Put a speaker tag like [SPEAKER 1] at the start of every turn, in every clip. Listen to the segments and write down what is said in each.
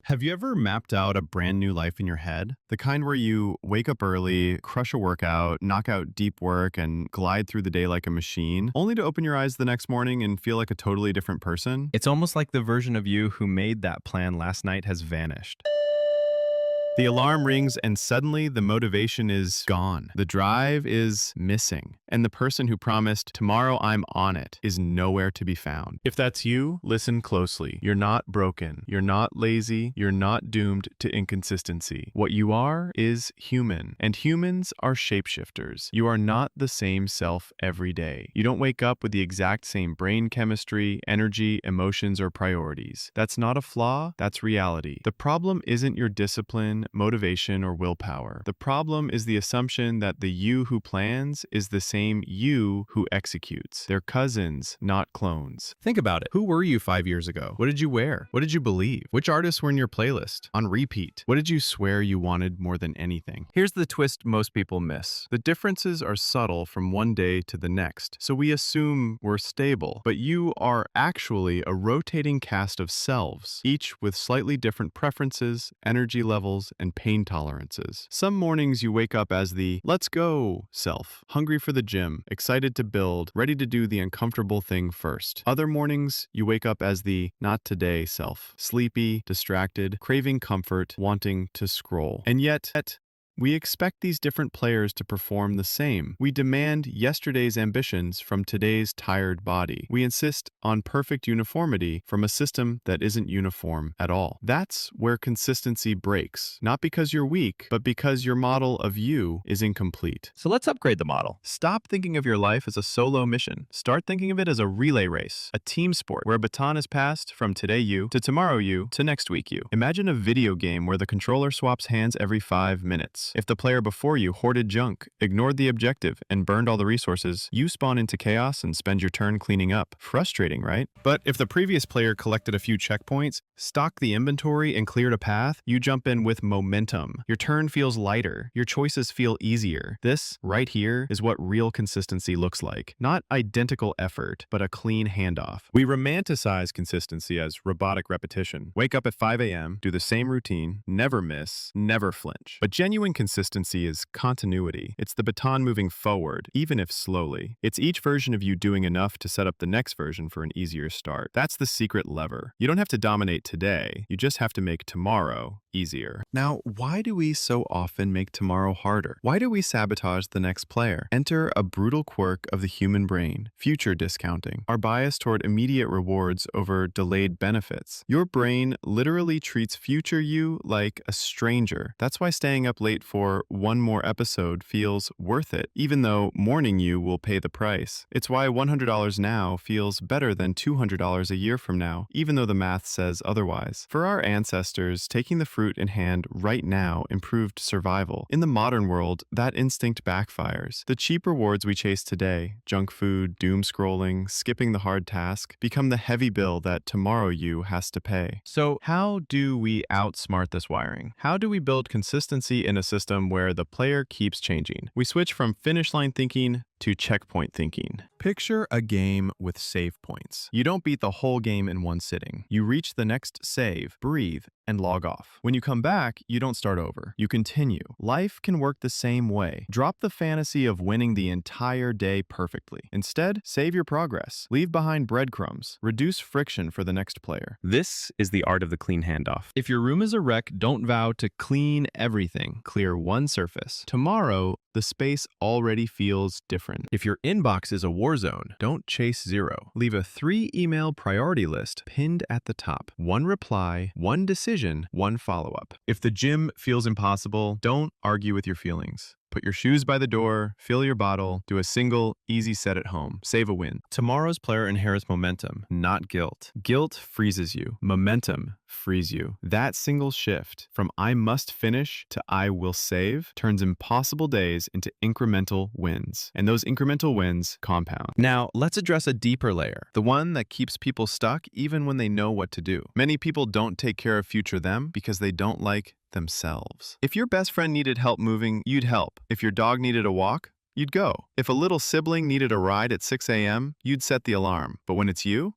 [SPEAKER 1] Have you ever mapped out a brand new life in your head? The kind where you wake up early, crush a workout, knock out deep work, and glide through the day like a machine, only to open your eyes the next morning and feel like a totally different person? It's almost like the version of you who made that plan last night has vanished. The alarm rings and suddenly the motivation is gone. The drive is missing. And the person who promised, "Tomorrow I'm on it," is nowhere to be found. If that's you, listen closely. You're not broken. You're not lazy. You're not doomed to inconsistency. What you are is human. And humans are shapeshifters. You are not the same self every day. You don't wake up with the exact same brain chemistry, energy, emotions, or priorities. That's not a flaw. That's reality. The problem isn't your discipline, motivation, or willpower. The problem is the assumption that the you who plans is the same you who executes. They're cousins, not clones. Think about it. Who were you 5 years ago? What did you wear? What did you believe? Which artists were in your playlist? On repeat? What did you swear you wanted more than anything? Here's the twist most people miss. The differences are subtle from one day to the next, so we assume we're stable. But you are actually a rotating cast of selves, each with slightly different preferences, energy levels, and pain tolerances. Some mornings you wake up as the "let's go" self, hungry for the gym, excited to build, ready to do the uncomfortable thing first. Other mornings you wake up as the "not today" self, sleepy, distracted, craving comfort, wanting to scroll. And yet, we expect these different players to perform the same. We demand yesterday's ambitions from today's tired body. We insist on perfect uniformity from a system that isn't uniform at all. That's where consistency breaks, not because you're weak, but because your model of you is incomplete. So let's upgrade the model. Stop thinking of your life as a solo mission. Start thinking of it as a relay race, a team sport where a baton is passed from today you to tomorrow you to next week you. Imagine a video game where the controller swaps hands every 5 minutes. If the player before you hoarded junk, ignored the objective, and burned all the resources, you spawn into chaos and spend your turn cleaning up. Frustrating, right? But if the previous player collected a few checkpoints, stocked the inventory, and cleared a path, you jump in with momentum. Your turn feels lighter. Your choices feel easier. This, right here, is what real consistency looks like. Not identical effort, but a clean handoff. We romanticize consistency as robotic repetition. Wake up at 5 a.m., do the same routine, never miss, never flinch. But genuine consistency is continuity. It's the baton moving forward, even if slowly. It's each version of you doing enough to set up the next version for an easier start. That's the secret lever. You don't have to dominate today. You just have to make tomorrow easier. Now, why do we so often make tomorrow harder? Why do we sabotage the next player? Enter a brutal quirk of the human brain, future discounting, our bias toward immediate rewards over delayed benefits. Your brain literally treats future you like a stranger. That's why staying up late for one more episode feels worth it, even though morning you will pay the price. It's why $100 now feels better than $200 a year from now, even though the math says otherwise. For our ancestors, taking the fruit in hand right now improved survival. In the modern world, that instinct backfires. The cheap rewards we chase today, junk food, doom scrolling, skipping the hard task, become the heavy bill that tomorrow you has to pay. So how do we outsmart this wiring? How do we build consistency in a system where the player keeps changing? We switch from finish line thinking to checkpoint thinking. Picture a game with save points. You don't beat the whole game in one sitting. You reach the next save, breathe, and log off. When you come back, you don't start over. You continue. Life can work the same way. Drop the fantasy of winning the entire day perfectly. Instead, save your progress. Leave behind breadcrumbs. Reduce friction for the next player. This is the art of the clean handoff. If your room is a wreck, don't vow to clean everything. Clear one surface. Tomorrow, the space already feels different. If your inbox is a war zone, don't chase zero. Leave a 3-email priority list pinned at the top. One reply, one decision, one follow-up. If the gym feels impossible, don't argue with your feelings. Put your shoes by the door, fill your bottle, do a single, easy set at home. Save a win. Tomorrow's player inherits momentum, not guilt. Guilt freezes you. Momentum frees you. That single shift from "I must finish" to "I will save" turns impossible days into incremental wins. And those incremental wins compound. Now, let's address a deeper layer, the one that keeps people stuck even when they know what to do. Many people don't take care of future them because they don't like themselves. If your best friend needed help moving, you'd help. If your dog needed a walk, you'd go. If a little sibling needed a ride at 6 a.m., you'd set the alarm. But when it's you,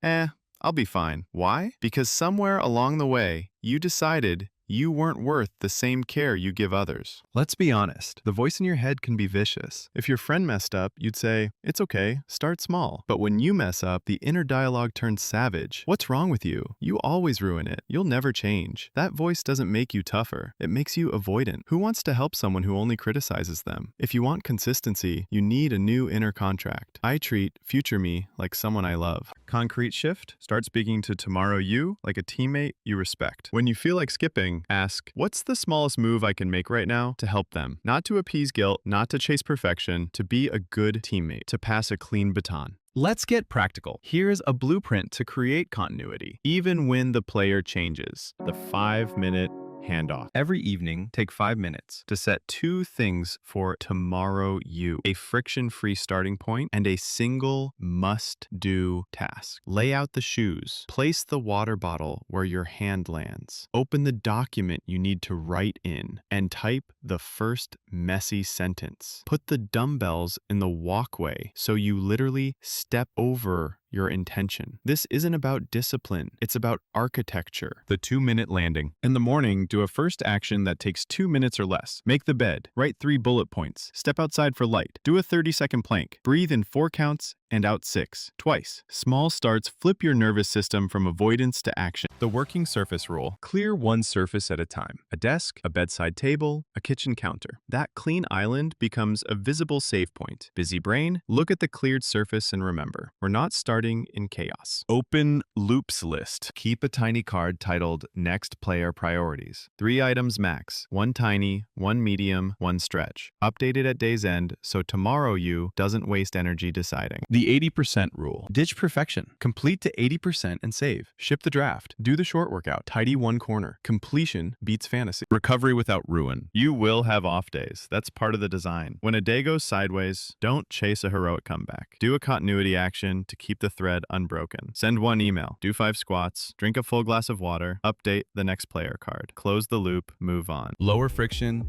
[SPEAKER 1] I'll be fine. Why? Because somewhere along the way, you decided you weren't worth the same care you give others. Let's be honest, the voice in your head can be vicious. If your friend messed up, you'd say, "It's okay, start small." But when you mess up, the inner dialogue turns savage. "What's wrong with you? You always ruin it. You'll never change." That voice doesn't make you tougher. It makes you avoidant. Who wants to help someone who only criticizes them? If you want consistency, you need a new inner contract. I treat future me like someone I love. Concrete shift. Start speaking to tomorrow you like a teammate you respect. When you feel like skipping, ask, what's the smallest move I can make right now to help them? Not to appease guilt, not to chase perfection, to be a good teammate, to pass a clean baton. Let's get practical. Here's a blueprint to create continuity, even when the player changes. The 5-minute handoff. Every evening, take 5 minutes to set 2 things for tomorrow you. A friction-free starting point and a single must-do task. Lay out the shoes. Place the water bottle where your hand lands. Open the document you need to write in and type the first messy sentence. Put the dumbbells in the walkway so you literally step over your intention. This isn't about discipline. It's about architecture. The 2-minute landing. In the morning, do a first action that takes 2 minutes or less. Make the bed. Write 3 bullet points. Step outside for light. Do a 30-second plank. Breathe in 4 counts and out 6. Twice. Small starts flip your nervous system from avoidance to action. The working surface rule. Clear one surface at a time. A desk, a bedside table, a kitchen counter. That clean island becomes a visible save point. Busy brain, look at the cleared surface and remember, we're not starting in chaos. Open loops list. Keep a tiny card titled Next Player Priorities. 3 items max. 1 tiny, 1 medium, 1 stretch. Updated at day's end so tomorrow you doesn't waste energy deciding. The 80% rule. Ditch perfection. Complete to 80% and save. Ship the draft. Do the short workout. Tidy 1 corner. Completion beats fantasy. Recovery without ruin. You will have off days. That's part of the design. When a day goes sideways, don't chase a heroic comeback. Do a continuity action to keep the thread unbroken. Send 1 email. Do 5 squats. Drink a full glass of water. Update the next player card. Close the loop. Move on. Lower friction.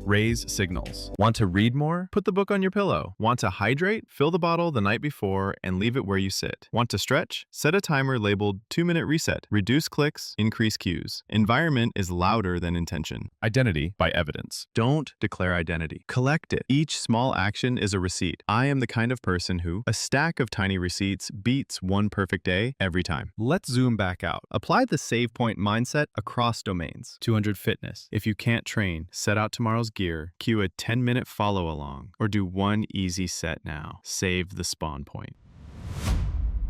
[SPEAKER 1] Raise signals. Want to read more? Put the book on your pillow. Want to hydrate? Fill the bottle the night before and leave it where you sit. Want to stretch? Set a timer labeled 2-minute reset. Reduce clicks, increase cues. Environment is louder than intention. Identity by evidence. Don't declare identity. Collect it. Each small action is a receipt. I am the kind of person who a stack of tiny receipts beats 1 perfect day every time. Let's zoom back out. Apply the save point mindset across domains. 200 fitness. If you can't train, set out tomorrow's gear, cue a 10-minute follow along, or do 1 easy set now. Save the spawn point.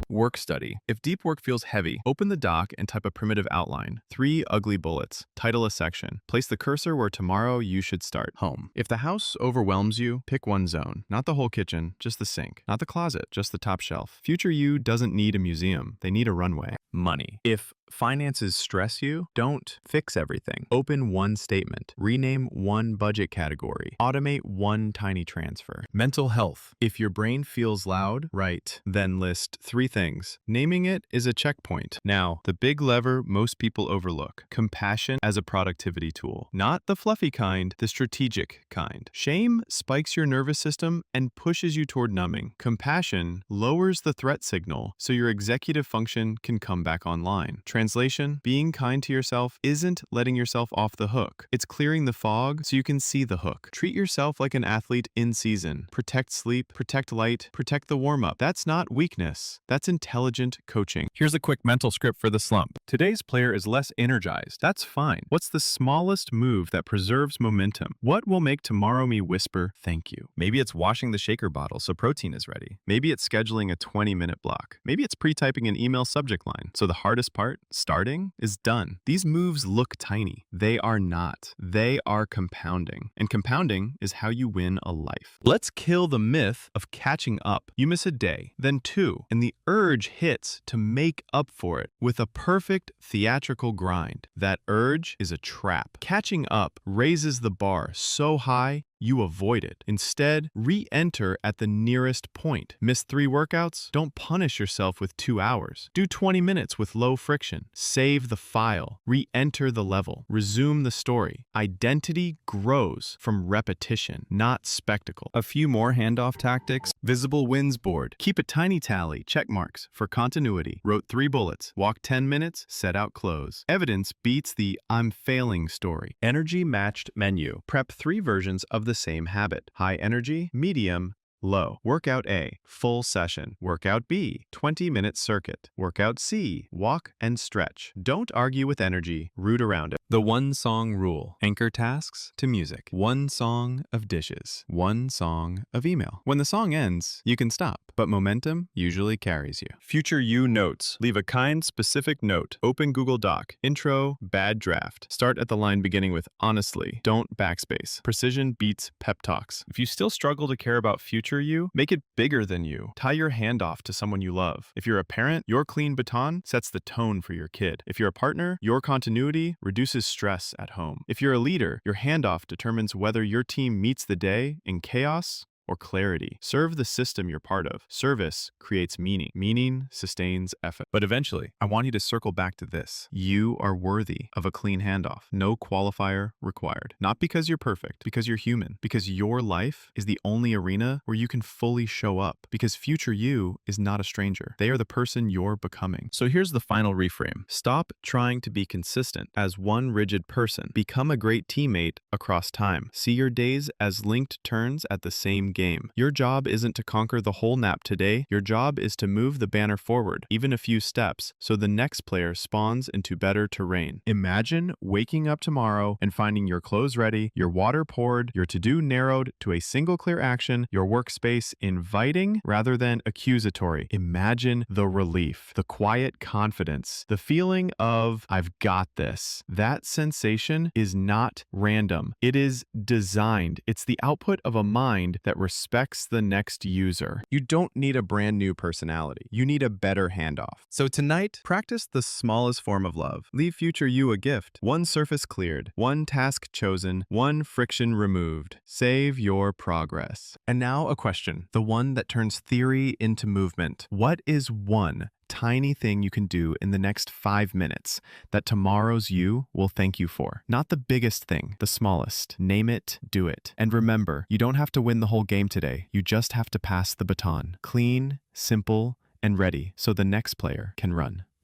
[SPEAKER 1] Work study. If deep work feels heavy, open the doc and type a primitive outline. 3 ugly bullets. Title a section. Place the cursor where tomorrow you should start. Home. If the house overwhelms you, pick 1 zone. Not the whole kitchen, just the sink. Not the closet, just the top shelf. Future you doesn't need a museum. They need a runway. Money. If finances stress you, don't fix everything. Open 1 statement. Rename 1 budget category. Automate 1 tiny transfer. Mental health. If your brain feels loud, write, then list 3 things. Naming it is a checkpoint. Now, the big lever most people overlook. Compassion as a productivity tool. Not the fluffy kind, the strategic kind. Shame spikes your nervous system and pushes you toward numbing. Compassion lowers the threat signal so your executive function can come back online. Translation, being kind to yourself isn't letting yourself off the hook. It's clearing the fog so you can see the hook. Treat yourself like an athlete in season. Protect sleep, protect light, protect the warm-up. That's not weakness. That's intelligent coaching. Here's a quick mental script for the slump. Today's player is less energized. That's fine. What's the smallest move that preserves momentum? What will make tomorrow me whisper thank you? Maybe it's washing the shaker bottle so protein is ready. Maybe it's scheduling a 20-minute block. Maybe it's pre-typing an email subject line. So the hardest part, starting, is done. These moves look tiny. They are not. They are compounding. And compounding is how you win a life. Let's kill the myth of catching up. You miss a day, then 2, and the urge hits to make up for it with a perfect theatrical grind. That urge is a trap. Catching up raises the bar so high you avoid it. Instead, re-enter at the nearest point. Miss 3 workouts? Don't punish yourself with 2 hours. Do 20 minutes with low friction. Save the file. Re-enter the level. Resume the story. Identity grows from repetition, not spectacle. A few more handoff tactics. Visible wins board. Keep a tiny tally, check marks, for continuity. Wrote 3 bullets. Walk 10 minutes, set out close. Evidence beats the I'm failing story. Energy matched menu. Prep 3 versions of the same habit. High energy, medium, low. Workout A, full session. Workout B, 20-minute circuit. Workout C, walk and stretch. Don't argue with energy, root around it. The one song rule. Anchor tasks to music. One song of dishes. One song of email. When the song ends, you can stop, but momentum usually carries you. Future you notes. Leave a kind, specific note. Open Google Doc. Intro, bad draft. Start at the line beginning with honestly. Don't backspace. Precision beats pep talks. If you still struggle to care about future you, make it bigger than you. Tie your hand off to someone you love. If you're a parent, your clean baton sets the tone for your kid. If you're a partner, your continuity reduces stress at home. If you're a leader, your handoff determines whether your team meets the day in chaos or clarity. Serve the system you're part of. Service creates meaning. Meaning sustains effort. But eventually, I want you to circle back to this. You are worthy of a clean handoff. No qualifier required. Not because you're perfect, because you're human. Because your life is the only arena where you can fully show up. Because future you is not a stranger. They are the person you're becoming. So here's the final reframe. Stop trying to be consistent as one rigid person. Become a great teammate across time. See your days as linked turns at the same game. Your job isn't to conquer the whole map today. Your job is to move the banner forward, even a few steps, so the next player spawns into better terrain. Imagine waking up tomorrow and finding your clothes ready, your water poured, your to-do narrowed to a single clear action, your workspace inviting rather than accusatory. Imagine the relief, the quiet confidence, the feeling of, I've got this. That sensation is not random. It is designed. It's the output of a mind that respects the next user. You don't need a brand new personality. You need a better handoff. So tonight, practice the smallest form of love. Leave future you a gift. One surface cleared, one task chosen, one friction removed. Save your progress. And now a question, the one that turns theory into movement. What is one tiny thing you can do in the next 5 minutes that tomorrow's you will thank you for? Not the biggest thing, the smallest. Name it, do it. And remember, you don't have to win the whole game today. You just have to pass the baton. Clean, simple, and ready so the next player can run.